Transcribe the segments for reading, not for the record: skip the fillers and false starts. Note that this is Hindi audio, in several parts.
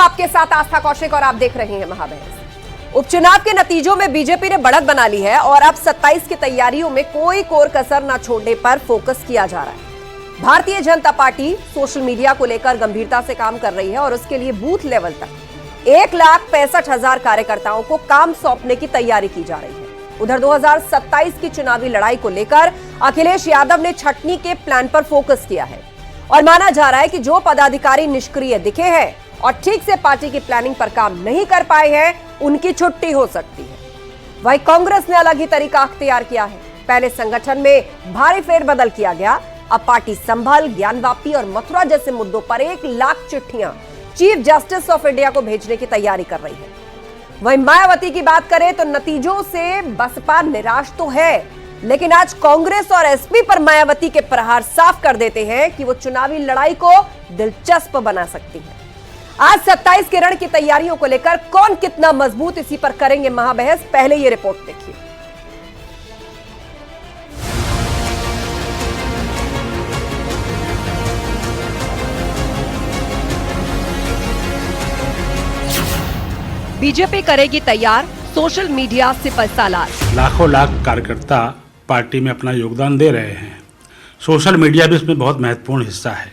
आपके साथ आस्था कौशिक और आप देख रहे हैं महाबहस। उपचुनाव के नतीजों में बीजेपी ने बढ़त बना ली है और अब 27 की तैयारियों में कोई कोर कसर न छोड़ने पर फोकस किया जा रहा है। Bharatiya Janata party social media को लेकर गंभीरता से काम कर रही है और उसके लिए बूथ लेवल तक 1,65,000 कार्यकर्ताओं को काम सौंपने की तैयारी की जा रही है। उधर 2027 की चुनावी लड़ाई को लेकर अखिलेश यादव ने छटनी के प्लान पर फोकस किया है और माना जा रहा है कि जो पदाधिकारी निष्क्रिय दिखे हैं और ठीक से पार्टी की प्लानिंग पर काम नहीं कर पाए हैं, उनकी छुट्टी हो सकती है। वहीं कांग्रेस ने अलग ही तरीका अख्तियार किया है। पहले संगठन में भारी फेरबदल किया गया, अब पार्टी संभल, ज्ञानवापी और मथुरा जैसे मुद्दों पर 1 लाख चिट्ठियां चीफ जस्टिस ऑफ इंडिया को भेजने की तैयारी कर रही है। वहीं मायावती की बात करें तो नतीजों से बसपा निराश तो है, लेकिन आज कांग्रेस और एसपी पर मायावती के प्रहार साफ कर देते हैं कि वो चुनावी लड़ाई को दिलचस्प बना सकती है। आज 27 के रण की तैयारियों को लेकर कौन कितना मजबूत, इसी पर करेंगे महाबहस। पहले ये रिपोर्ट देखिए। बीजेपी करेगी तैयार सोशल मीडिया सिपह सालार। लाखों लाख कार्यकर्ता पार्टी में अपना योगदान दे रहे हैं। सोशल मीडिया भी इसमें बहुत महत्वपूर्ण हिस्सा है।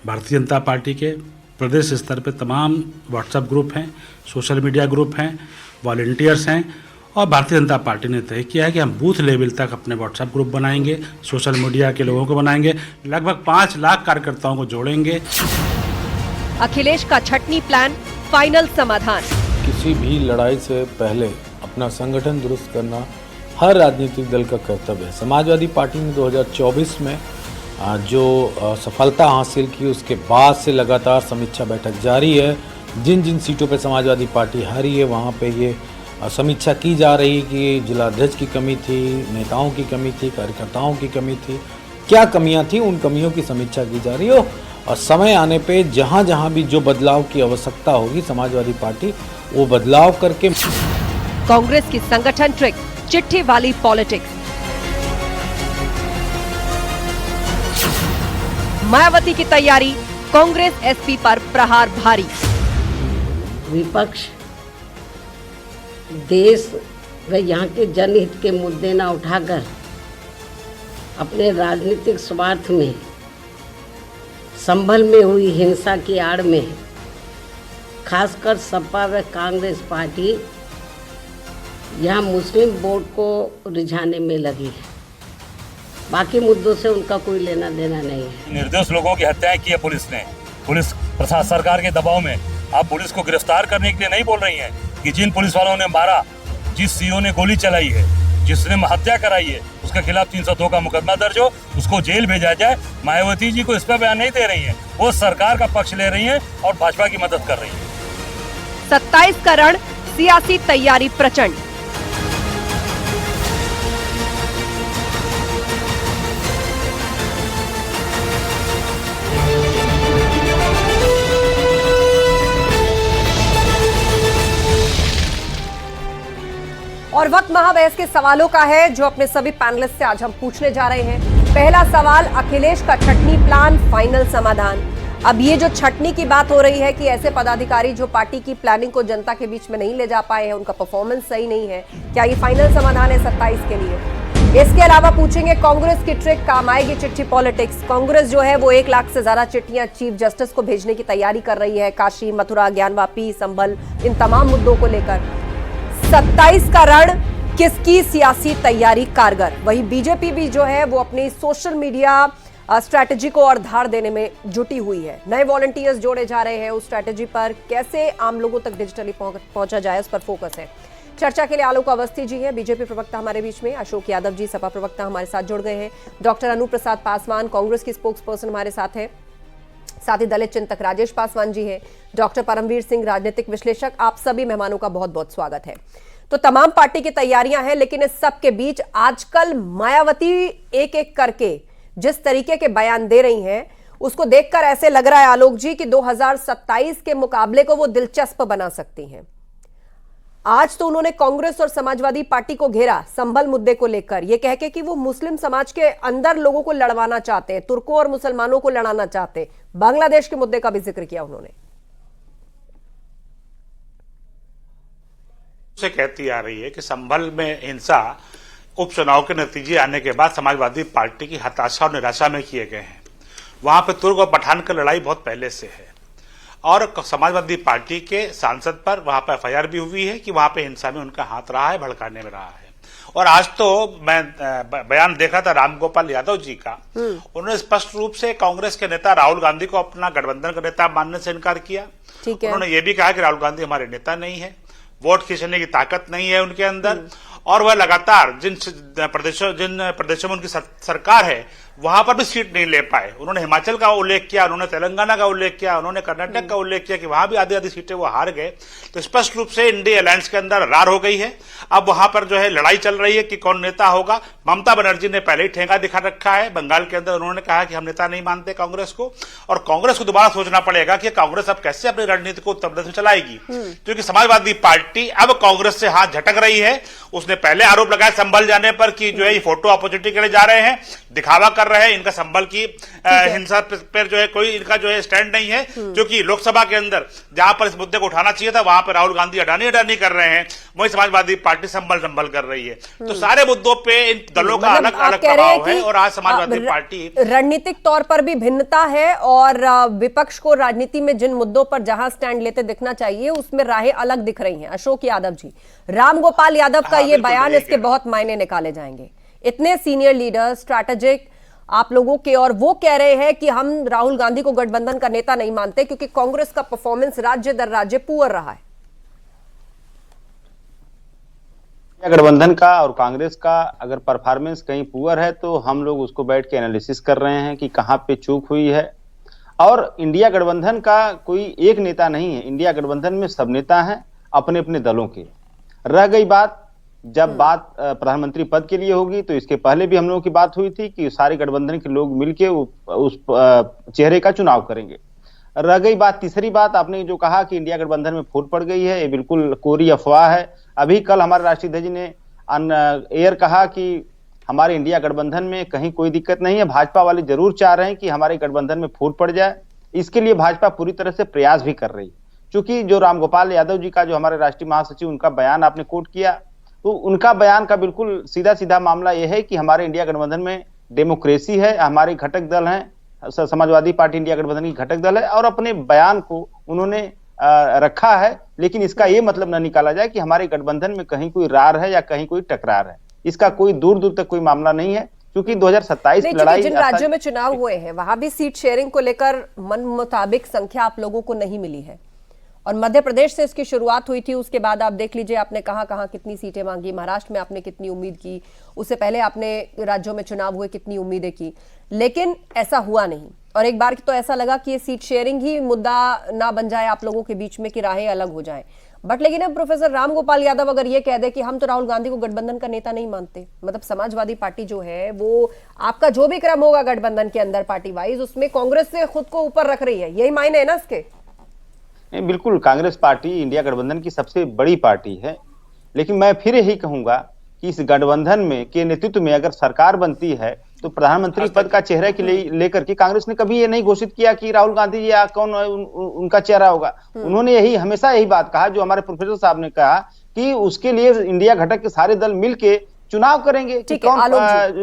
भारतीय जनता पार्टी के प्रदेश स्तर पर तमाम व्हाट्सएप ग्रुप हैं, सोशल मीडिया ग्रुप हैं, वॉलंटियर्स हैं और भारतीय जनता पार्टी ने तय किया है कि हम बूथ लेवल तक अपने व्हाट्सएप ग्रुप बनाएंगे, सोशल मीडिया के लोगों को बनाएंगे, लगभग 5 लाख कार्यकर्ताओं को जोड़ेंगे। अखिलेश का छटनी प्लान, फाइनल समाधान। किसी भी लड़ाई से पहले अपना संगठन दुरुस्त करना हर राजनीतिक दल का कर्तव्य है। समाजवादी पार्टी ने 2024 में जो सफलता हासिल की, उसके बाद से लगातार समीक्षा बैठक जारी है। जिन जिन सीटों पे समाजवादी पार्टी हारी है वहाँ पे ये समीक्षा की जा रही है कि जिलाध्यक्ष की कमी थी, नेताओं की कमी थी, कार्यकर्ताओं की कमी थी, क्या कमियाँ थी, उन कमियों की समीक्षा की जा रही है। और समय आने पे जहाँ जहाँ भी जो बदलाव की आवश्यकता होगी समाजवादी पार्टी वो बदलाव करके। कांग्रेस की संगठन ट्रिक, चिट्ठी वाली पॉलिटिक्स। मायावती की तैयारी, कांग्रेस एसपी पर प्रहार भारी। विपक्ष देश व यहाँ के जनहित के मुद्दे न उठाकर अपने राजनीतिक स्वार्थ में संभल में हुई हिंसा की आड़ में खासकर सपा व कांग्रेस पार्टी यहाँ मुस्लिम वोट को रिझाने में लगी है। बाकी मुद्दों से उनका कोई लेना देना नहीं है। निर्दोष लोगों की हत्याएं की है पुलिस ने। पुलिस प्रशासन सरकार के दबाव में आप पुलिस को गिरफ्तार करने के लिए नहीं बोल रही हैं कि जिन पुलिस वालों ने मारा, जिस सीओ ने गोली चलाई है, जिसने हत्या कराई है, उसके खिलाफ 302 का मुकदमा दर्ज हो, उसको जेल भेजा जाए। मायावती जी को इस पर बयान नहीं दे रही है, वो सरकार का पक्ष ले रही है और भाजपा की मदद कर रही है। 27 का रण, सियासी तैयारी प्रचंड। और वक्त महाबहस के सवालों का है जो अपने सभी पैनलिस्ट से आज हम पूछने जा रहे हैं। पहला सवाल, अखिलेश का छटनी प्लान, फाइनल समाधान। अब ये जो छटनी की बात हो रही है कि ऐसे पदाधिकारी जो पार्टी की प्लानिंग को जनता के बीच में नहीं ले जा पाए हैं, उनका परफॉर्मेंस सही नहीं है, क्या ये फाइनल समाधान है 27 के लिए? इसके अलावा पूछेंगे कांग्रेस की ट्रिक, काम आएगी चिट्ठी पॉलिटिक्स। कांग्रेस जो है वो 1 लाख से ज्यादा चिट्ठियां चीफ जस्टिस को भेजने की तैयारी कर रही है। काशी, मथुरा, ज्ञानवापी, संभल, इन तमाम मुद्दों को लेकर 27 का रण, किसकी सियासी तैयारी कारगर? वही बीजेपी भी जो है वो अपनी सोशल मीडिया स्ट्रैटेजी को और धार देने में जुटी हुई है। नए वॉलंटियर्स जोड़े जा रहे हैं, उस स्ट्रैटेजी पर कैसे आम लोगों तक डिजिटली पहुंचा जाए उस पर फोकस है। चर्चा के लिए आलोक अवस्थी जी हैं, बीजेपी प्रवक्ता हमारे बीच में, अशोक यादव जी सपा प्रवक्ता हमारे साथ जुड़ गए हैं, डॉक्टर अनु प्रसाद पासवान कांग्रेस की स्पोक्स पर्सन हमारे साथ है, साथ ही दलित चिंतक राजेश पासवान जी हैं, डॉक्टर परमवीर सिंह राजनीतिक विश्लेषक। आप सभी मेहमानों का बहुत बहुत स्वागत है। तो तमाम पार्टी की तैयारियां हैं, लेकिन इस सब के बीच आजकल मायावती एक एक करके जिस तरीके के बयान दे रही हैं, उसको देखकर ऐसे लग रहा है आलोक जी कि 2027 के मुकाबले को वो दिलचस्प बना सकती हैं। आज तो उन्होंने कांग्रेस और समाजवादी पार्टी को घेरा संभल मुद्दे को लेकर, यह कह के कि वो मुस्लिम समाज के अंदर लोगों को लड़वाना चाहते हैं, तुर्कों और मुसलमानों को लड़ाना चाहते हैं। बांग्लादेश के मुद्दे का भी जिक्र किया उन्होंने। से कहती आ रही है कि संभल में हिंसा उपचुनाव के नतीजे आने के बाद समाजवादी पार्टी की हताशा और निराशा में किए गए हैं। वहां पर तुर्क और पठान की लड़ाई बहुत पहले से है और समाजवादी पार्टी के सांसद पर वहां पर एफआईआर भी हुई है कि वहां पर हिंसा में उनका हाथ रहा है, भड़काने में रहा है। और आज तो मैं बयान देखा था रामगोपाल यादव जी का, उन्होंने स्पष्ट रूप से कांग्रेस के नेता राहुल गांधी को अपना गठबंधन का नेता मानने से इनकार किया। उन्होंने ये भी कहा कि राहुल गांधी हमारे नेता नहीं है, वोट खींचने की ताकत नहीं है उनके अंदर, और वह लगातार जिन प्रदेशों में उनकी सरकार है वहां पर भी सीट नहीं ले पाए। उन्होंने हिमाचल का उल्लेख किया, उन्होंने तेलंगाना का उल्लेख किया, उन्होंने कर्नाटक का उल्लेख किया कि वहां भी आधी आधी सीटें वो हार गए। तो स्पष्ट रूप से इंडिया अलायंस के अंदर रार हो गई है। अब वहां पर जो है लड़ाई चल रही है कि कौन नेता होगा। ममता बनर्जी ने पहले ही ठेंगा दिखा रखा है बंगाल के अंदर, उन्होंने कहा कि हम नेता नहीं मानते कांग्रेस को, और कांग्रेस को दोबारा सोचना पड़ेगा कि कांग्रेस अब कैसे अपनी रणनीति को उत्तर प्रदेश में चलाएगी, क्योंकि समाजवादी पार्टी अब कांग्रेस से हाथ झटक रही है। उसने पहले आरोप लगाया संभल जाने पर कि जो है ये फोटो अपॉर्चुनिटी के लिए जा रहे हैं, दिखावा कर रहे हैं, इनका संभल की हिंसा पर जो है कोई इनका जो है स्टैंड नहीं है, क्योंकि लोकसभा के अंदर जहां पर इस मुद्दे को उठाना चाहिए था वहां पर राहुल गांधी अडानी कर रहे हैं, वही समाजवादी पार्टी संभल कर रही है। तो सारे मुद्दों पे इन दलों का अलग अलग प्रभाव है और आज समाजवादी पार्टी रणनीतिक तौर पर भी भिन्नता है और विपक्ष को राजनीति में जिन मुद्दों पर जहां स्टैंड लेते दिखना चाहिए उसमें राहें अलग दिख रही हैं। अशोक यादव जी, रामगोपाल यादव का ये बयान, इसके बहुत मायने निकाले जाएंगे। इतने सीनियर लीडर, स्ट्रैटेजिक आप लोगों के, और वो कह रहे हैं कि हम राहुल गांधी को गठबंधन का नेता नहीं मानते क्योंकि कांग्रेस का परफॉर्मेंस राज्य दर राज्य पुअर रहा है। गठबंधन का और कांग्रेस का अगर परफॉर्मेंस कहीं पुअर है तो हम लोग उसको बैठ के एनालिसिस कर रहे हैं कि कहां पे चूक हुई है। और इंडिया गठबंधन का कोई एक नेता नहीं है, इंडिया गठबंधन में सब नेता हैं अपने अपने दलों के। रह गई बात, जब बात प्रधानमंत्री पद के लिए होगी तो इसके पहले भी हम लोगों की बात हुई थी कि सारे गठबंधन के लोग मिलके उस चेहरे का चुनाव करेंगे। रह गई बात, तीसरी बात आपने जो कहा कि इंडिया गठबंधन में फूट पड़ गई है, ये बिल्कुल कोरी अफवाह है। अभी कल हमारे राष्ट्रीय अध्यक्ष जी ने एयर कहा कि हमारे इंडिया गठबंधन में कहीं कोई दिक्कत नहीं है, भाजपा वाले जरूर चाह रहे हैं कि हमारे गठबंधन में फूट पड़ जाए। इसके लिए भाजपा पूरी तरह से प्रयास भी कर रही है। चूंकि जो रामगोपाल यादव जी का, जो हमारे राष्ट्रीय महासचिव, उनका बयान आपने कोट किया, तो उनका बयान का बिल्कुल सीधा सीधा मामला यह है कि हमारे इंडिया गठबंधन में डेमोक्रेसी है, हमारे घटक दल हैं, समाजवादी पार्टी इंडिया गठबंधन की घटक दल है, और अपने बयान को उन्होंने रखा है। लेकिन इसका यह मतलब न निकाला जाए कि हमारे गठबंधन में कहीं कोई रार है या कहीं कोई टकरार है। इसका कोई दूर दूर तक कोई मामला नहीं है, क्योंकि 2027 लड़ाई, जिन राज्यों में चुनाव हुए हैं वहां भी सीट शेयरिंग को लेकर मन मुताबिक संख्या आप लोगों को नहीं मिली है, और मध्य प्रदेश से इसकी शुरुआत हुई थी। उसके बाद आप देख लीजिए आपने कहां कितनी सीटें मांगी, महाराष्ट्र में आपने कितनी उम्मीद की, उससे पहले आपने राज्यों में चुनाव हुए कितनी उम्मीदें की, लेकिन ऐसा हुआ नहीं। और एक बार तो ऐसा लगा कि ये सीट शेयरिंग ही मुद्दा ना बन जाए आप लोगों के बीच में कि राहें अलग हो जाएं। बट लेकिन अब प्रोफेसर रामगोपाल यादव अगर ये कह दे कि हम तो राहुल गांधी को गठबंधन का नेता नहीं मानते, मतलब समाजवादी पार्टी जो है वो आपका जो भी क्रम होगा गठबंधन के अंदर पार्टी वाइज, उसमें कांग्रेस से खुद को ऊपर रख रही है, यही मायने है ना इसके? नहीं, बिल्कुल कांग्रेस पार्टी इंडिया गठबंधन की सबसे बड़ी पार्टी है। लेकिन मैं फिर यही कहूंगा कि इस गठबंधन में के नेतृत्व में अगर सरकार बनती है तो प्रधानमंत्री पद का चेहरा के लेकर के कांग्रेस ने कभी ये नहीं घोषित किया कि राहुल गांधी या कौन उनका चेहरा होगा। उन्होंने हमेशा यही बात कहा जो हमारे प्रोफेसर साहब ने कहा कि उसके लिए इंडिया घटक के सारे दल मिलके चुनाव करेंगे कि कौन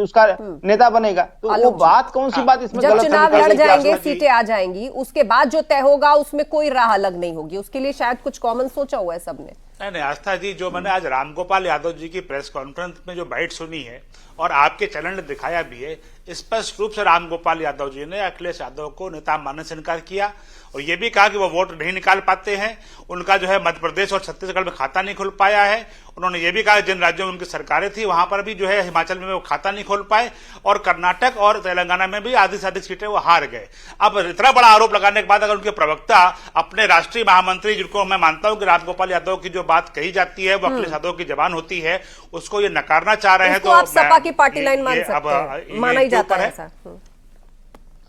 उसका नेता बनेगा। तो वो बात कौन सी बात इसमें जब चुनाव लड़ जाएंगे, सीटें आ जाएंगी, उसके बाद जो तय होगा उसमें कोई राह अलग नहीं होगी, उसके लिए शायद कुछ कॉमन सोचा हुआ है सबने। नहीं, आस्था जी, जो मैंने आज रामगोपाल यादव जी की प्रेस कॉन्फ्रेंस में जो बाइट सुनी है और आपके चैनल ने दिखाया भी है, स्पष्ट रूप से रामगोपाल यादव जी ने अखिलेश यादव को नेता मानने से इनकार किया और ये भी कहा कि वो वोट नहीं निकाल पाते हैं, उनका जो है मध्य प्रदेश और छत्तीसगढ़ में खाता नहीं खुल पाया है। उन्होंने ये भी कहा जिन राज्यों में उनकी सरकारें थी वहां पर भी जो है हिमाचल में वो खाता नहीं खोल पाए और कर्नाटक और तेलंगाना में भी आधी से अधिक सीटें वो हार गए। अब इतना बड़ा आरोप लगाने के बाद अगर उनके प्रवक्ता अपने राष्ट्रीय महामंत्री, जिनको मैं मानता हूं कि रामगोपाल यादव की जो बात कही जाती है वो अखिलेश यादव की जबान होती है, उसको ये नकारना चाह रहे हैं, तो आप सपा की पार्टी लाइन मान सकते हैं, माना ही जाता है ऐसा।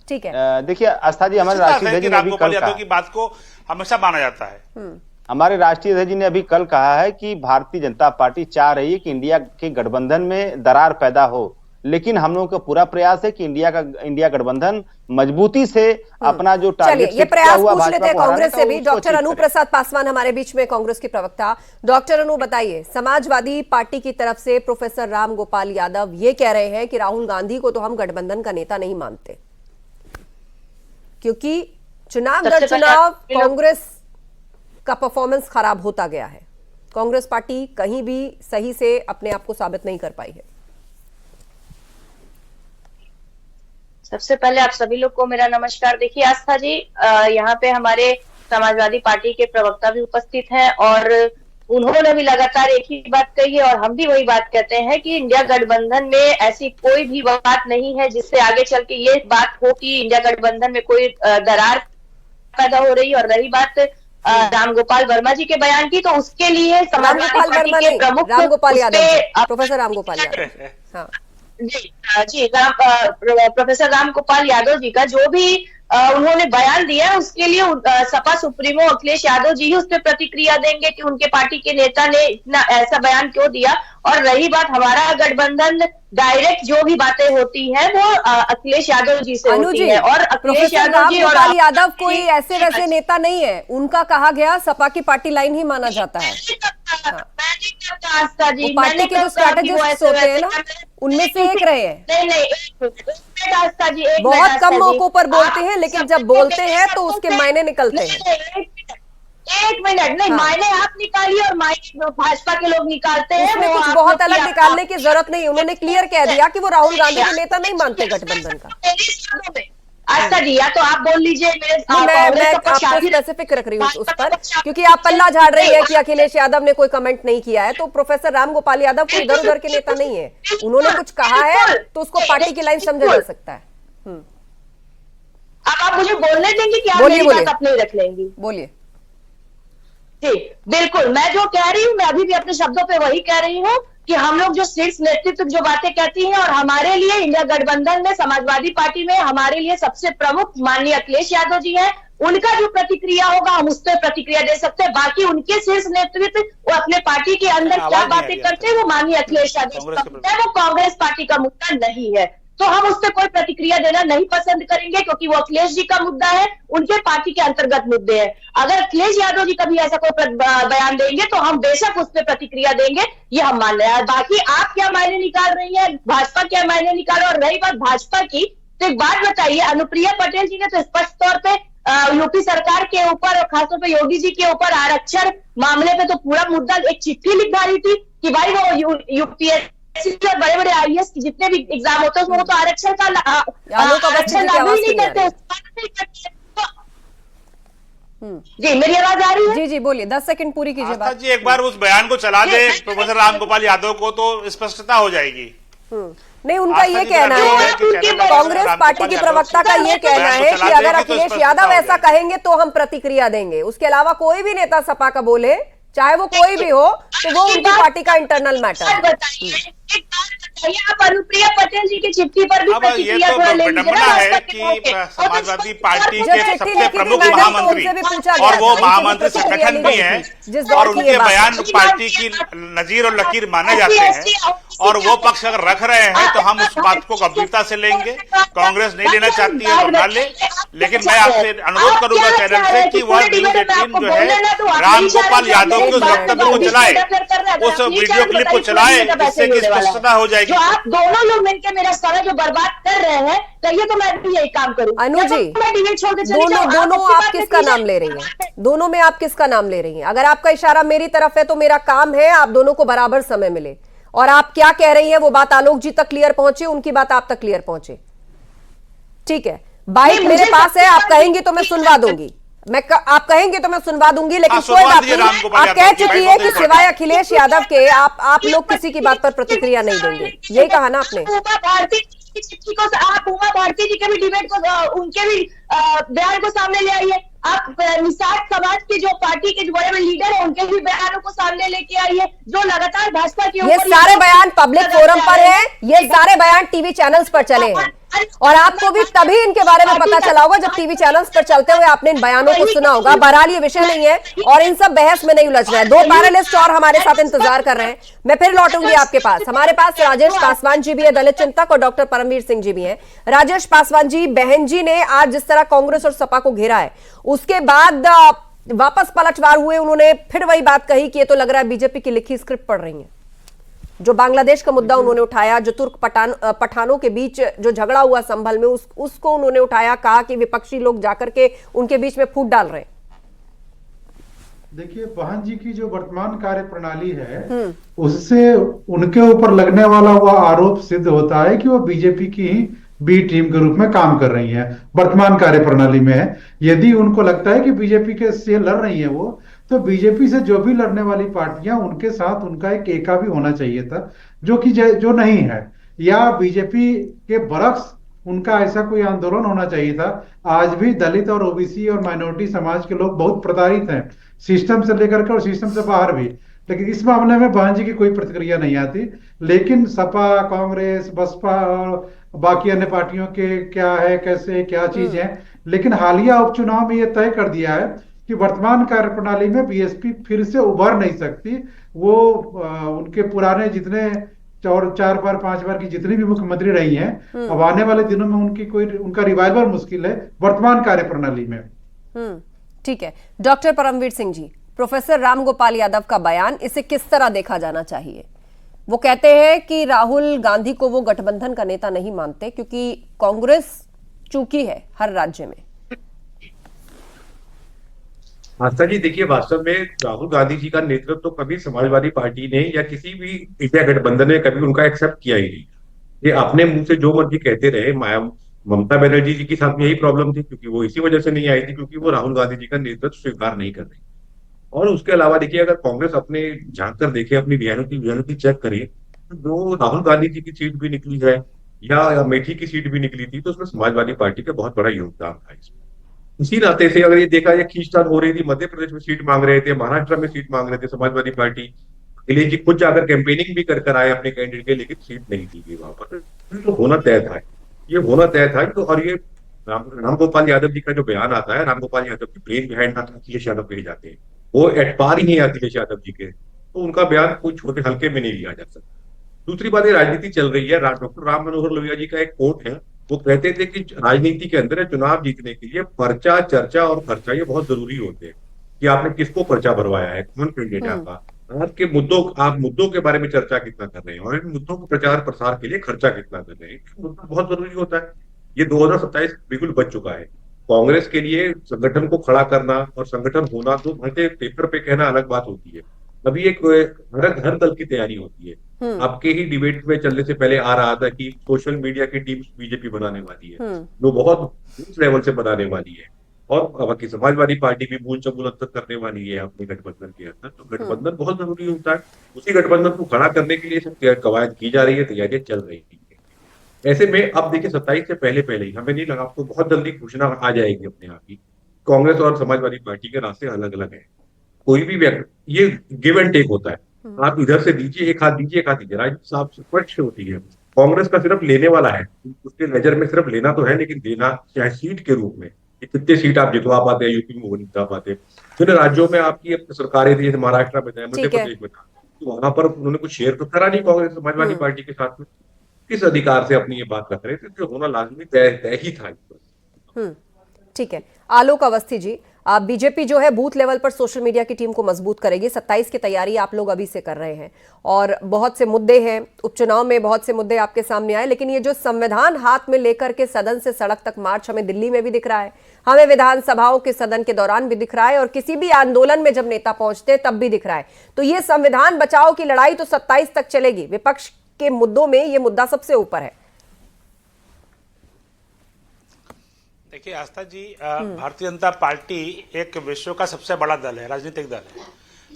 ठीक है, देखिए आस्था जी, हमारे राष्ट्रीय अध्यक्ष ने अभी कल यादव की बात को हमेशा माना जाता है। हमारे राष्ट्रीय अध्यक्ष जी ने अभी कल कहा है कि भारतीय जनता पार्टी चाह रही है कि इंडिया के गठबंधन में दरार पैदा हो, लेकिन हम लोगों का पूरा प्रयास है कि इंडिया गठबंधन मजबूती से अपना जो चलिए टारगेट ये सेट किया प्रयास हुआ पूछ लेते भाजपा हैं को हराने कांग्रेस का, से भी। उसको डॉक्टर अचीव अनु करें। प्रसाद पासवान हमारे बीच में, कांग्रेस की प्रवक्ता। डॉक्टर अनु बताइए, समाजवादी पार्टी की तरफ से प्रोफेसर राम गोपाल यादव ये कह रहे हैं कि राहुल गांधी को तो हम गठबंधन का नेता नहीं मानते, क्योंकि चुनाव दर चुनाव कांग्रेस का परफॉर्मेंस खराब होता गया है, कांग्रेस पार्टी कहीं भी सही से अपने आप को साबित नहीं कर पाई है। सबसे पहले आप सभी लोग को मेरा नमस्कार। देखिए आस्था जी, यहाँ पे हमारे समाजवादी पार्टी के प्रवक्ता भी उपस्थित हैं और उन्होंने भी लगातार एक ही बात कही है और हम भी वही बात कहते हैं कि इंडिया गठबंधन में ऐसी कोई भी बात नहीं है जिससे आगे चल के ये बात हो कि इंडिया गठबंधन में कोई दरार पैदा हो रही है। और रही बात रामगोपाल वर्मा जी के बयान की, तो उसके लिए समाजवादी पार्टी के प्रमुख रामगोपाल यादव, प्रोफेसर रामगोपाल यादव, हाँ जी प्रोफेसर राम गोपाल यादव जी का जो भी उन्होंने बयान दिया है उसके लिए सपा सुप्रीमो अखिलेश यादव जी ही उस पर प्रतिक्रिया देंगे कि उनके पार्टी के नेता ने इतना ऐसा बयान क्यों दिया। और रही बात हमारा गठबंधन, डायरेक्ट जो भी बातें होती हैं वो अखिलेश यादव जी से होती है और अखिलेश यादव जी और यादव कोई ऐसे वैसे नेता नहीं है, उनका कहा गया सपा की पार्टी लाइन ही माना जाता है। जी पार्टी के जो स्ट्रैटेजिस्ट होते हैं ना, उनमें से एक रहे हैं। नहीं आस्था जी, बहुत कम मौकों पर बोलते हैं, लेकिन जब बोलते हैं तो उसके मायने निकलते हैं। एक मिनट नहीं, मायने आप निकालिए और मायने भाजपा के लोग निकालते हैं। इसमें कुछ बहुत अलग निकालने की जरूरत नहीं, उन्होंने क्लियर कह दिया कि वो राहुल गांधी के नेता नहीं मानते गठबंधन का। आस्था जी या तो आप बोल लीजिए, मैं आपको स्पेसिफिक रख रही हूँ उस पर, क्योंकि आप पल्ला झाड़ रही है कि अखिलेश यादव ने कोई कमेंट नहीं किया है। तो प्रोफेसर राम गोपाल यादव कोई इधर उधर के नेता नहीं है, उन्होंने कुछ कहा है तो उसको पार्टी की लाइन समझा जा सकता है। अब आप मुझे बोलने देंगे कि आप बोलिए, मेरी बात अपने ही रख लेंगी? बोलिए। जी बिल्कुल, मैं जो कह रही हूँ मैं अभी भी अपने शब्दों पे वही कह रही हूँ कि हम लोग जो शीर्ष नेतृत्व जो बातें कहती हैं और हमारे लिए इंडिया गठबंधन में समाजवादी पार्टी में हमारे लिए सबसे प्रमुख माननीय अखिलेश यादव जी हैं, उनका जो प्रतिक्रिया होगा हम उस पर प्रतिक्रिया दे सकते हैं। बाकी उनके शीर्ष नेतृत्व वो अपने पार्टी के अंदर क्या बातें करते हैं वो माननीय अखिलेश यादव है, वो कांग्रेस पार्टी का मुद्दा नहीं है। तो हम उस पर कोई प्रतिक्रिया देना नहीं पसंद करेंगे क्योंकि वो अखिलेश जी का मुद्दा है, उनके पार्टी के अंतर्गत मुद्दे हैं। अगर अखिलेश यादव जी कभी ऐसा कोई बयान देंगे तो हम बेशक उस पर प्रतिक्रिया देंगे, ये हम मान रहे हैं। बाकी आप क्या मायने निकाल रही हैं, भाजपा क्या मायने निकाल, और रही बात भाजपा की, तो एक बात बताइए, अनुप्रिया पटेल जी ने तो स्पष्ट तौर पे यूपी सरकार के ऊपर और खासतौर पे योगी जी के ऊपर आरक्षण मामले पे तो पूरा मुद्दा एक चिट्ठी लिख डाली थी कि भाई वो यूपीएससी और बड़े बड़े आईएएस की जितने भी एग्जाम होते हैं उसमें वो तो आरक्षण का आरक्षण लागू ही नहीं करते। जी मेरी आवाज आ रही है? जी जी बोलिए, 10 सेकंड पूरी कीजिए बात। जी एक बार उस बयान को चला दे प्रोफेसर रामगोपाल यादव को तो स्पष्टता हो जाएगी। नहीं, उनका ये कहना है, कांग्रेस पार्टी के प्रवक्ता का ये कहना है कि अगर अखिलेश यादव ऐसा कहेंगे तो हम प्रतिक्रिया देंगे, उसके अलावा कोई भी नेता सपा का बोले चाहे वो कोई भी हो तो वो उनकी पार्टी का इंटरनल मैटर है। आप अनुप्रिया पटेल जी की चिट्ठी पर भी प्रतिक्रिया तो विडंबना है कि समाजवादी पार्टी के सबसे प्रमुख महामंत्री और वो महामंत्री संगठन भी हैं और उनके बयान पार्टी की नजीर और लकीर माने जाते हैं और वो पक्ष अगर रख रहे हैं तो हम उस बात को गंभीरता से लेंगे। कांग्रेस नहीं लेना चाहती है तो ना ले, लेकिन मैं आपसे अनुरोध करूंगा चैनल से कि वह न्यूज 18 जो है रामगोपाल यादव के उस वक्तव्य को चलाए, उस वीडियो क्लिप को चलाए, जिससे कि स्पष्टता हो जाएगी। जो आप दोनों लोग मिलकर मेरा समय जो बर्बाद कर रहे हैं, कहिए तो मैं भी यही काम करूं। अनु जी, दोनों आप किसका नाम ले रही हैं? दोनों में आप किसका नाम ले रही हैं? अगर आपका इशारा मेरी तरफ है तो मेरा काम है आप दोनों को बराबर समय मिले, और आप क्या कह रही हैं वो बात आलोक जी तक क्लियर पहुंचे, उनकी बात आप तक क्लियर पहुंचे। ठीक है, बाइक मेरे पास है, आप कहेंगे तो मैं सुनवा दूंगी, आप कहेंगे तो मैं सुनवा दूंगी, लेकिन कोई बात नहीं, आप कह चुकी है कि सिवाय अखिलेश यादव के आप लोग किसी की बात पर प्रतिक्रिया नहीं देंगे, यही कहा ना आपने। चिट्ठी को आप उमा भारती जी के भी डिबेट को, उनके भी बयान को सामने ले आइए। आप निषाद समाज के जो पार्टी के जो बड़े बड़े लीडर हैं उनके भी बयानों को सामने लेके आइए, जो लगातार भाजपा के ये सारे बयान पब्लिक फोरम पर है, ये सारे बयान टीवी चैनल्स पर चले हैं, और आपको भी तभी इनके बारे में पता चला होगा जब टीवी चैनल्स पर चलते हुए आपने इन बयानों को सुना होगा। बहरहाल ये विषय नहीं है और इन सब बहस में नहीं उलझना है। दो पैनलिस्ट और हमारे साथ इंतजार कर रहे हैं, मैं फिर लौटूंगी आपके पास। हमारे पास राजेश पासवान जी भी है, दलित चिंतक, और डॉक्टर परमवीर सिंह जी भी हैं। राजेश पासवान जी, बहन जी ने आज जिस तरह कांग्रेस और सपा को घेरा है, उसके बाद वापस पलटवार हुए, उन्होंने फिर वही बात कही कि ये तो लग रहा है बीजेपी की लिखी स्क्रिप्ट पढ़ रही है। जो बांग्लादेश का मुद्दा उन्होंने उठाया, जो तुर्क पठानों के बीच जो झगड़ा हुआ संभल में, उसको उन्होंने उठाया, कहा कि विपक्षी लोग जाकर के उनके बीच में फूट डाल रहे हैं। देखिए, बहन जी की जो वर्तमान कार्य प्रणाली है उससे उनके ऊपर लगने वाला वह आरोप सिद्ध होता है कि वो बीजेपी की ही बी टीम के रूप में काम कर रही हैं वर्तमान कार्य प्रणाली में। यदि उनको लगता है कि बीजेपी के से लड़ रही है वो, तो बीजेपी से जो भी लड़ने वाली पार्टियां, उनके साथ उनका एक एका भी होना चाहिए था, जो नहीं है। या बीजेपी के बरक्स उनका ऐसा कोई आंदोलन होना चाहिए था। आज भी दलित और ओबीसी और माइनॉरिटी समाज के लोग बहुत प्रताड़ित हैं, सिस्टम से लेकर के और सिस्टम से बाहर भी। लेकिन इस मामले में बहन जी की कोई प्रतिक्रिया नहीं आती। लेकिन सपा, कांग्रेस, बसपा और बाकी अन्य पार्टियों के क्या है, कैसे क्या चीज है। लेकिन हालिया उपचुनाव में यह तय कर दिया है कि वर्तमान कार्यप्रणाली में बीएसपी फिर से उभर नहीं सकती। वो उनके पुराने जितने 4 बार 5 बार की जितनी भी मुख्यमंत्री रही हैं, अब आने वाले दिनों में उनका रिवाइवल मुश्किल है वर्तमान कार्यप्रणाली में। ठीक है, डॉक्टर परमवीर सिंह जी, प्रोफेसर रामगोपाल यादव का बयान, इसे किस तरह देखा जाना चाहिए? वो कहते हैं कि राहुल गांधी को वो गठबंधन का नेता नहीं मानते क्योंकि कांग्रेस चूकी है हर राज्य में। आस्था जी, देखिए, वास्तव में राहुल गांधी जी का नेतृत्व तो कभी समाजवादी पार्टी ने या किसी भी इंडिया गठबंधन ने कभी उनका एक्सेप्ट किया ही नहीं। ये अपने मुंह से जो मर्जी कहते रहे। ममता बनर्जी जी के साथ में यही प्रॉब्लम थी, क्योंकि वो इसी वजह से नहीं आई थी क्योंकि वो राहुल गांधी जी का नेतृत्व स्वीकार नहीं कर रही। और उसके अलावा देखिए, अगर कांग्रेस अपने झांक कर देखे, अपनी रियलिटी चेक करे, तो जो राहुल गांधी जी की सीट भी निकली है या अमेठी की सीट भी निकली थी, तो उसमें समाजवादी पार्टी का बहुत बड़ा योगदान था इसमें। इसी नाते से अगर ये देखा, ये खींचतान हो रही थी, मध्य प्रदेश में सीट मांग रहे थे, महाराष्ट्र में सीट मांग रहे थे समाजवादी पार्टी, अखिलेश जी खुद जाकर कैंपेनिंग भी कर आए अपने कैंडिडेट के, लेकिन सीट नहीं दी गई वहां पर। तो होना तय था, ये होना तय था। तो और ये रामगोपाल यादव जी का जो बयान आता है, रामगोपाल यादव की ब्रेन बिहाइंड अखिलेश यादव कहे जाते हैं, वो एट पार ही है अखिलेश यादव जी के, तो उनका बयान कोई छोटे हल्के में नहीं लिया जा सकता। दूसरी बात, ये राजनीति चल रही है। डॉक्टर राम मनोहर लोहिया जी का एक कोट है, वो कहते थे कि राजनीति के अंदर चुनाव जीतने के लिए पर्चा, चर्चा और खर्चा ये बहुत जरूरी होते हैं, कि आपने किसको पर्चा भरवाया है, कौन कैंडिडेट है आपका, आपके मुद्दों, आप मुद्दों के बारे में चर्चा कितना कर रहे हैं, और इन मुद्दों को प्रचार प्रसार के लिए खर्चा कितना कर रहे हैं, मुद्दा बहुत जरूरी होता है। ये 2027 बिल्कुल बच चुका है। कांग्रेस के लिए संगठन को खड़ा करना और संगठन होना तो भले पेपर पे कहना अलग बात होती है, अभी एक हर दल की तैयारी होती है। आपके ही डिबेट में चलने से पहले आ रहा था कि सोशल मीडिया की टीम बीजेपी बनाने वाली है, वो बहुत उच्च लेवल से बनाने वाली है, और बाकी समाजवादी पार्टी भी मूल चमूल अंतर करने वाली है अपने गठबंधन के अंदर। तो गठबंधन बहुत जरूरी होता है। उसी गठबंधन को खड़ा करने के लिए सब कवायद की जा रही है, तैयारियां चल रही है। ऐसे में अब देखिए, 27 से पहले ही हमें नहीं लगा, आपको बहुत जल्दी घोषणा आ जाएगी अपने आप ही। कांग्रेस और समाजवादी पार्टी के रास्ते अलग अलग है। कोई भी व्यक्ति, ये गिव एंड टेक होता है, आप इधर से दीजिए, एक हाथ दीजिए, एक हाथ दीजिए। राजनीति साफ स्पष्ट होती है। कांग्रेस का सिर्फ लेने वाला है, उसके नजर में सिर्फ लेना तो है, लेकिन देना चाहे सीट के रूप में, कितने सीट आप जितवा पाते हैं, यूपी में वो नहीं जिता पाते। फिर राज्यों में आपकी सरकारें थी, जैसे महाराष्ट्र में था, मध्य प्रदेश में था, तो वहां पर उन्होंने कुछ शेयर तो करा नहीं कांग्रेस समाजवादी पार्टी के साथ में। किस अधिकार से अपनी ये बात रख रहे थे? जो होना लाजमी तय ही था। ठीक है, आलोक अवस्थी जी, बीजेपी जो है बूथ लेवल पर सोशल मीडिया की टीम को मजबूत करेगी। 27 की तैयारी आप लोग अभी से कर रहे हैं और बहुत से मुद्दे हैं, उपचुनाव में बहुत से मुद्दे आपके सामने आए, लेकिन ये जो संविधान हाथ में लेकर के सदन से सड़क तक मार्च हमें दिल्ली में भी दिख रहा है, हमें विधानसभाओं के सदन के दौरान भी दिख रहा है, और किसी भी आंदोलन में जब नेता पहुंचते हैं तब भी दिख रहा है। तो ये संविधान बचाओ की लड़ाई तो 27 तक चलेगी। विपक्ष के मुद्दों में ये मुद्दा सबसे ऊपर है। देखिए आस्था जी, भारतीय जनता पार्टी एक विश्व का सबसे बड़ा दल है, राजनीतिक दल है।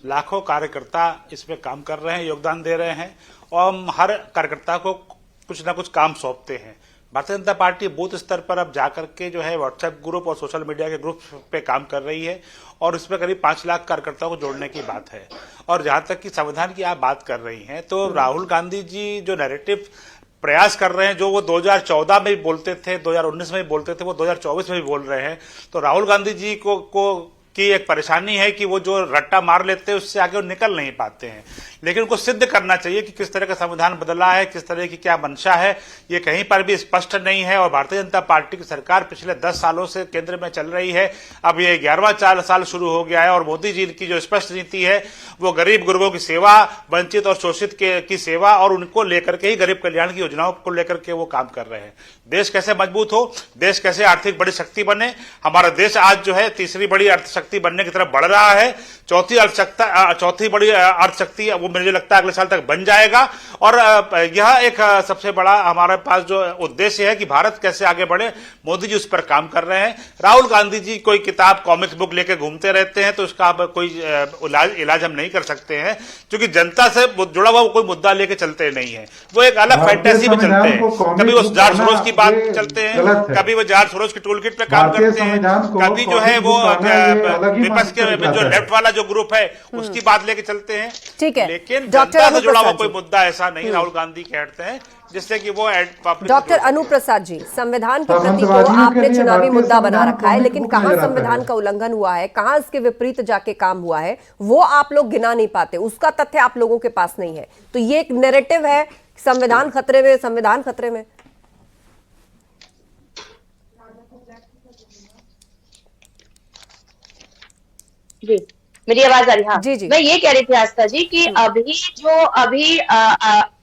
लाखों कार्यकर्ता इसमें काम कर रहे हैं, योगदान दे रहे हैं, और हम हर कार्यकर्ता को कुछ ना कुछ काम सौंपते हैं। भारतीय जनता पार्टी बूथ स्तर पर अब जाकर के जो है व्हाट्सएप ग्रुप और सोशल मीडिया के ग्रुप पे काम कर रही है, और इसमें करीब 5 लाख कार्यकर्ताओं को जोड़ने की बात है। और जहां तक कि संविधान की आप बात कर रही हैं, तो राहुल गांधी जी जो नैरेटिव प्रयास कर रहे हैं, जो वो 2014 में भी बोलते थे, 2019 में भी बोलते थे, वो 2024 में भी बोल रहे हैं। तो राहुल गांधी जी को की एक परेशानी है कि वो जो रट्टा मार लेते हैं उससे आगे वो निकल नहीं पाते हैं, लेकिन उनको सिद्ध करना चाहिए कि किस तरह का संविधान बदला है, किस तरह की क्या मंशा है, ये कहीं पर भी स्पष्ट नहीं है। और भारतीय जनता पार्टी की सरकार पिछले 10 सालों से केंद्र में चल रही है, अब ये 11वां साल शुरू हो गया है, और मोदी जी की जो स्पष्ट नीति है वो गरीब गुरबों की सेवा, वंचित और शोषित की सेवा, और उनको लेकर के ही गरीब कल्याण की योजनाओं को लेकर के वो काम कर रहे हैं। देश कैसे मजबूत हो, देश कैसे आर्थिक बड़ी शक्ति बने, हमारा देश आज जो है तीसरी बड़ी अर्थशक्ति बनने की तरफ बढ़ रहा है, चौथी बड़ी अर्थशक्ति वो मुझे लगता है अगले साल तक बन जाएगा। और यह एक सबसे बड़ा हमारे पास जो उद्देश्य है कि भारत कैसे आगे बढ़े, मोदी जी उस पर काम कर रहे हैं। राहुल गांधी जी कोई किताब कॉमिक्स बुक लेके घूमते रहते हैं तो उसका कोई इलाज हम नहीं कर सकते हैं, क्योंकि जनता से जुड़ा हुआ कोई मुद्दा लेके चलते नहीं है, वो एक अलग फैंटेसी में चलते हैं। कभी वो जॉर्ज सोरोस की बात चलते हैं, कभी वो जॉर्ज सोरोस के टूल किट पे काम करते हैं, कभी जो है वो विपक्ष के जो लेफ्ट वाला जो ग्रुप है उसकी बात लेके चलते हैं। ठीक है, लेकिन जनता से जुड़ा हुआ कोई मुद्दा ऐसा नहीं राहुल गांधी कहते हैं जिससे कि वो डॉक्टर अनुप्रसाद जी, संविधान के प्रति तो आपने चुनावी मुद्दा बना रखा है, लेकिन कहां संविधान का उल्लंघन हुआ है, कहां इसके विपरीत जाके काम हुआ है, वो आप लोग गिना नहीं पाते, उसका तथ्य आप लोगों के पास नहीं है। तो ये एक नैरेटिव है संविधान खतरे में, संविधान खतरे में। जी, मेरी आवाज आ रही है? हाँ जी जी। मैं ये कह रही थी आस्था जी कि अभी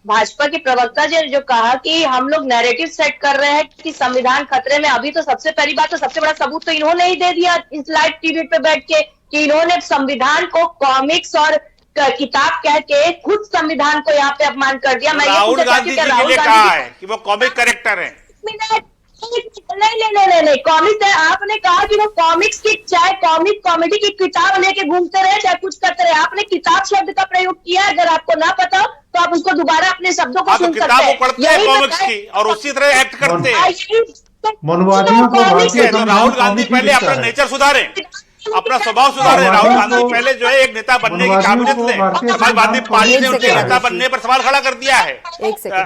भाजपा के प्रवक्ता जो कहा कि हम लोग नैरेटिव सेट कर रहे हैं कि संविधान खतरे में, अभी तो सबसे पहली बात तो सबसे बड़ा सबूत तो इन्होंने ही दे दिया इस लाइव टीवी पे बैठ के कि इन्होंने संविधान को कॉमिक्स और किताब कह के खुद संविधान को यहाँ पे अपमान कर दिया। राहुल गांधी जी के लिए कहा है कि वो कॉमिक कैरेक्टर है। नहीं, कॉमिक्स है। आपने कहा कि वो कॉमिक्स की, चाहे कॉमिक कॉमेडी की किताब लेके घूमते रहे, चाहे कुछ करते रहे, आपने किताब शब्द का प्रयोग किया है। अगर आपको ना पता तो आप उसको दोबारा अपने शब्दों को सुन सकते हैं। पढ़ते हैं कॉमिक्स की और उसी तरह एक्ट करते हैं। तो राहुल गांधी पहले अपना नेचर सुधारे, अपना स्वभाव सुधारे। राहुल गांधी पहले जो है एक नेता बनने की काबिलियत ले, समाजवादी पार्टी ने उनके नेता बनने पर सवाल खड़ा कर दिया है। एक सेकंड,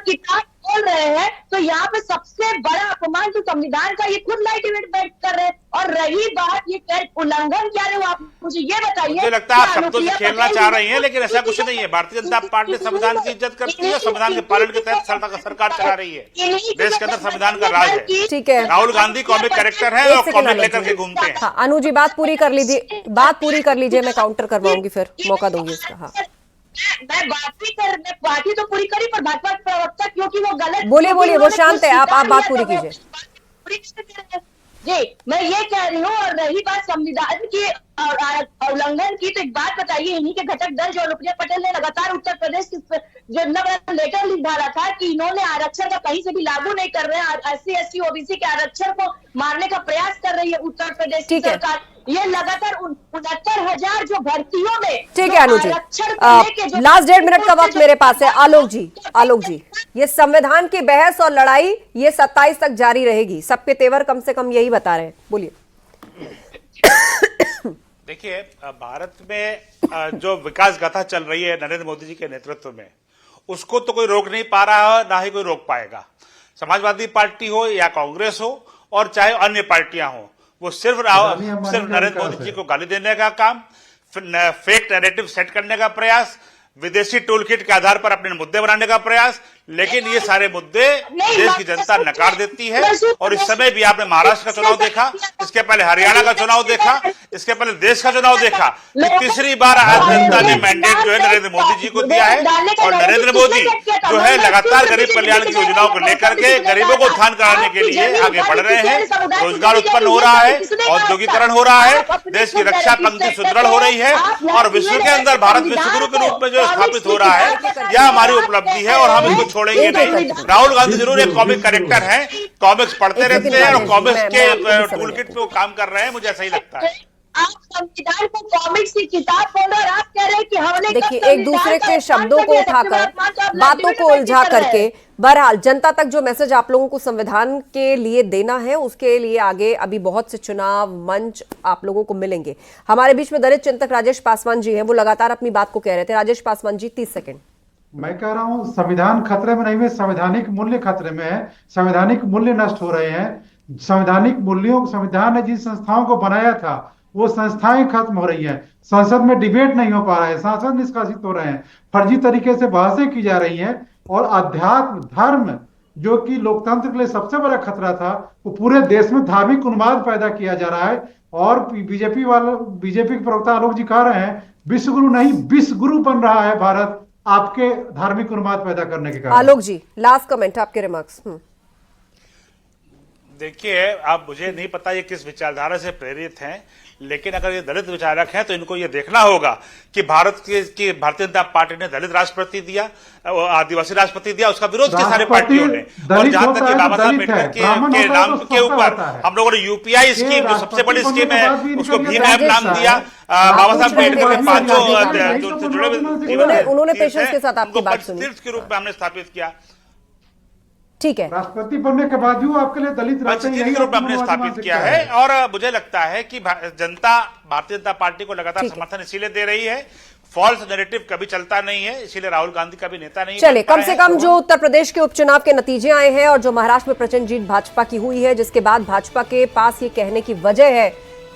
किताब बोल रहे हैं तो यहाँ पे सबसे बड़ा अपमान जो संविधान का, ये खुद लाइट इवेंट बैठ कर रहे हैं। और रही बात ये उल्लंघन क्या है, आप मुझे ये बताइए। मुझे लगता है आप शब्दों से खेलना चाह रही हैं, लेकिन ऐसा कुछ नहीं है। भारतीय जनता पार्टी संविधान की इज्जत करती है, संविधान के पालन के तहत सरकार चला रही है, देश के अंदर संविधान का राज है। ठीक है, राहुल गांधी कॉमिक कैरेक्टर है और कॉमिक लेकर के घूमते हैं। हाँ, अनु जी बात पूरी कर लीजिए, बात पूरी कर लीजिए, मैं काउंटर करवाऊंगी, फिर मौका दूंगी इसका। हाँ, मैं बात ही तो पूरी करी, पर भाजपा प्रवक्ता क्योंकि वो गलत बोलिए, वो शांत है, आप बात पूरी कीजिए। जी, मैं ये कह रही हूँ। और रही बात संविधान की उल्लंघन की, तो एक बात बताइए, इन्हीं के घटक दल जो अनुप्रिया पटेल ने लगातार उत्तर प्रदेश जो लेटर लिख डाला था कि इन्होंने आरक्षण का कहीं से भी लागू नहीं कर रहे हैं, SC OBC के आरक्षण को मारने का प्रयास कर रही है उत्तर प्रदेश की सरकार। ये लगातार 69,000 जो भर्तियों में, ठीक है अनु जी, लास्ट 1.5 मिनट का वक्त मेरे पास है। आलोक जी, ये संविधान की बहस और लड़ाई ये 27 तक जारी रहेगी, सबके तेवर कम से कम यही बता रहे हैं, बोलिए। देखिए, भारत में जो विकास गाथा चल रही है नरेंद्र मोदी जी के नेतृत्व में, उसको तो कोई रोक नहीं पा रहा है, ना ही कोई रोक पाएगा। समाजवादी पार्टी हो या कांग्रेस हो और चाहे अन्य पार्टियां हो, वो सिर्फ नरेंद्र मोदी जी को गाली देने का काम, फेक नैरेटिव सेट करने का प्रयास, विदेशी टूल किट के आधार पर अपने मुद्दे बनाने का प्रयास, लेकिन ये सारे मुद्दे देश की जनता नकार देती है। और इस समय भी आपने महाराष्ट्र का चुनाव देखा, इसके पहले हरियाणा का चुनाव देखा, इसके पहले देश का चुनाव देखा। तीसरी बार आज जनता ने मैंडेट जो है नरेंद्र मोदी जी को दिया है, और नरेंद्र मोदी जो है लगातार गरीब कल्याण की योजनाओं को लेकर के गरीबों को उत्थान कराने के लिए आगे बढ़ रहे हैं। रोजगार उत्पन्न हो रहा है, औद्योगिकरण हो रहा है, देश की रक्षा पंक्ति सुदृढ़ हो रही है, और विश्व के अंदर भारत विश्वगुरु के रूप में जो स्थापित हो रहा है, यह हमारी उपलब्धि है और हम इसको छोड़ेंगे नहीं। राहुल गांधी जरूर एक कॉमिक कैरेक्टर है, कॉमिक्स पढ़ते रहते हैं और कॉमिक्स के टूल किट पे वो काम कर रहे हैं, मुझे ऐसा ही लगता है। आप संविधान को कॉमिक्स की किताब बोल रहे, आप कह रहे हैं कि हमने, देखिए, एक दूसरे के शब्दों को उठाकर, बातों को उलझा करके, बहरहाल जनता तक जो मैसेज आप लोगों को संविधान के लिए देना है, उसके लिए आगे अभी बहुत से चुनाव मंच आप लोगों को मिलेंगे। हमारे बीच में दलित चिंतक राजेश पासवान जी हैं, वो लगातार अपनी बात को कह रहे थे। राजेश पासवान जी, 30 सेकंड। मैं कह रहा हूं संविधान खतरे में नहीं है, संवैधानिक मूल्य खतरे में है। संवैधानिक मूल्य नष्ट हो रहे हैं। संवैधानिक मूल्यों, संविधान ने जिन संस्थाओं को बनाया था वो संस्थाएं खत्म हो रही हैं। संसद में डिबेट नहीं हो पा रहा है, सांसद निष्कासित हो रहे हैं, फर्जी तरीके से बहसें की जा रही हैं, और अध्यात्म धर्म जो कि लोकतंत्र के लिए सबसे बड़ा खतरा था, वो पूरे देश में धार्मिक उन्माद पैदा किया जा रहा है। और बीजेपी के प्रवक्ता आलोक जी कह रहे हैं विश्वगुरु नहीं विश्वगुरु बन रहा है भारत, आपके धार्मिक उन्माद पैदा करने के कारण। आलोक जी, लास्ट कमेंट, आपके रिमार्क्स। देखिए, आप, मुझे नहीं पता ये किस विचारधारा से प्रेरित हैं, लेकिन अगर ये दलित विचारक हैं तो इनको ये देखना होगा कि भारतीय जनता पार्टी ने दलित राष्ट्रपति दिया, आदिवासी राष्ट्रपति दिया, उसका विरोध किया सारे पार्टियों ने। और जहां तक बाबा साहब अम्बेडकर के नाम के ऊपर हम लोगों ने यूपीआई स्कीम, जो सबसे बड़ी स्कीम है, उसको भीम ऐप नाम दिया। बाबा साहब अम्बेडकर के पांचों जुड़े हुए उन्होंने पेशेंस के साथ आपकी बात सुनी, तीर्थ के रूप में हमने स्थापित किया। ठीक है, राष्ट्रपति बनने के बाद भी आपके लिए दलित के रूप में हमने स्थापित किया है। और मुझे लगता है कि जनता भारतीय जनता पार्टी को लगातार समर्थन इसीलिए दे रही है। फॉल्स नैरेटिव कभी चलता नहीं है, इसीलिए राहुल गांधी का भी नेता नहीं। चले, कम से कम जो उत्तर प्रदेश के उपचुनाव के नतीजे आए हैं और जो महाराष्ट्र में प्रचंड जीत भाजपा की हुई है, जिसके बाद भाजपा के पास ये कहने की वजह है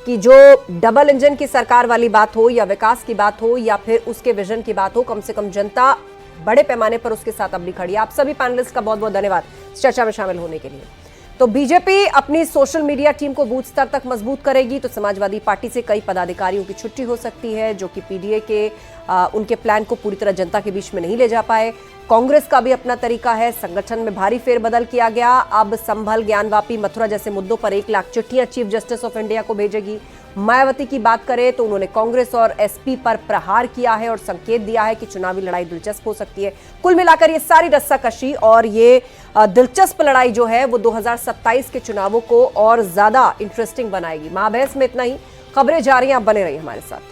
कि जो डबल इंजन की सरकार वाली बात हो या विकास की बात हो या फिर उसके विजन की बात हो, कम से कम जनता बड़े पैमाने पर उसके साथ अमली खड़ी है। आप सभी पैनलिस्ट का बहुत बहुत धन्यवाद इस चर्चा में शामिल होने के लिए। तो बीजेपी अपनी सोशल मीडिया टीम को बूथ स्तर तक मजबूत करेगी तो समाजवादी पार्टी से कई पदाधिकारियों की छुट्टी हो सकती है, जो कि पीडीए के उनके प्लान को पूरी तरह जनता के बीच में नहीं ले जा पाए। कांग्रेस का भी अपना तरीका है, संगठन में भारी फेरबदल किया गया। अब संभल, ज्ञानवापी, मथुरा जैसे मुद्दों पर 1 लाख चिट्ठियां चीफ जस्टिस ऑफ इंडिया को भेजेगी। मायावती की बात करें तो उन्होंने कांग्रेस और एसपी पर प्रहार किया है और संकेत दिया है कि चुनावी लड़ाई दिलचस्प हो सकती है। कुल मिलाकर ये सारी रस्साकशी और ये दिलचस्प लड़ाई जो है वो 2027 के चुनावों को और ज्यादा इंटरेस्टिंग बनाएगी। महाबहस में इतना ही, खबरें जारी हैं, आप बने रहिए हमारे साथ।